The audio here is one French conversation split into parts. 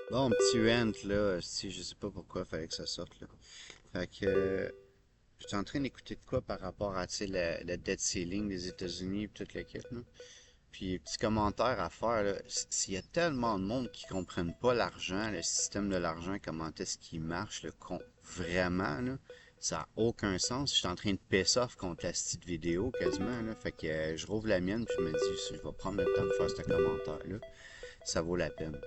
Bon, petit rant, là, si je sais pas pourquoi il fallait que ça sorte, là. Fait que, j'étais en train d'écouter de quoi par rapport à, tu sais, le debt ceiling des États-Unis et toute l'équipe, là. Puis, petit commentaire à faire, là, s'il y a tellement de monde qui comprennent pas l'argent, le système de l'argent, comment est-ce qu'il marche, vraiment, là, ça a aucun sens. Je suis en train de piss off contre la petite vidéo, quasiment, là. Fait que, je rouvre la mienne, puis je me dis, si je vais prendre le temps de faire ce commentaire-là, ça vaut la peine.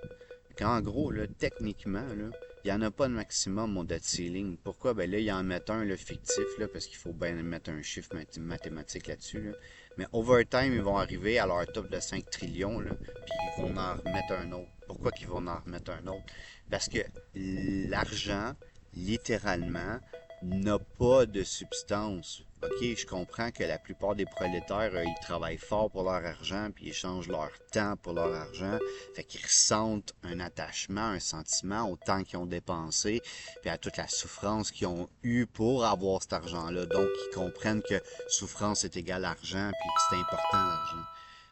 En gros, là, techniquement, là, il n'y en a pas de maximum au debt ceiling. Pourquoi? Ben là, ils en mettent un là, fictif, là, parce qu'il faut bien mettre un chiffre mathématique là-dessus. Là. Mais over time, ils vont arriver à leur top de 5 trillions, là, puis ils vont en remettre un autre. Pourquoi qu'ils vont en remettre un autre? Parce que l'argent, littéralement, n'a pas de substance. OK, je comprends que la plupart des prolétaires, ils travaillent fort pour leur argent, puis ils échangent leur temps pour leur argent. Fait qu'ils ressentent un attachement, un sentiment au temps qu'ils ont dépensé, puis à toute la souffrance qu'ils ont eue pour avoir cet argent-là. Donc, ils comprennent que souffrance est égale argent, puis que c'est important l'argent.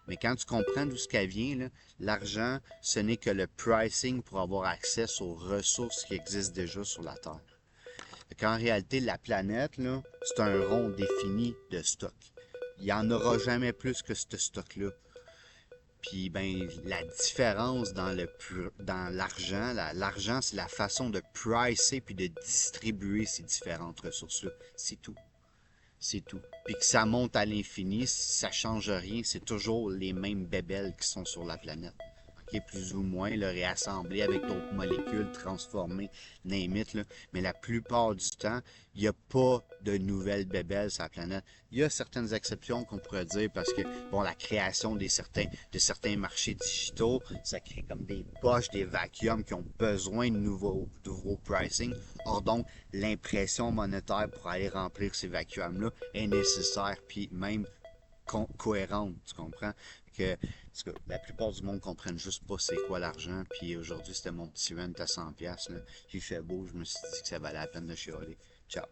Mais quand tu comprends d'où ce qu'elle vient, là, l'argent, ce n'est que le pricing pour avoir accès aux ressources qui existent déjà sur la Terre. Qu'en réalité, la planète, là, c'est un rond défini de stock. Il n'y en aura jamais plus que ce stock-là. Puis ben la différence dans l'argent, l'argent c'est la façon de pricer puis de distribuer ces différentes ressources-là. C'est tout. C'est tout. Puis que ça monte à l'infini, ça change rien, c'est toujours les mêmes bébelles qui sont sur la planète. OK, plus ou moins, là, réassemblées avec d'autres molécules, transformées, name it, là. Mais la plupart du temps, il n'y a pas de nouvelles bébelles sur la planète. Il y a certaines exceptions qu'on pourrait dire parce que, bon, la création de certains marchés digitaux, ça crée comme des poches, des vacuums qui ont besoin de nouveaux pricing. Or donc, l'impression monétaire pour aller remplir ces vacuums-là est nécessaire, puis même cohérente, tu comprends? Que, parce que la plupart du monde comprennent juste pas c'est quoi l'argent, puis aujourd'hui c'était mon petit rent à 100$, là. Il fait beau, je me suis dit que ça valait la peine de chialer. Ciao.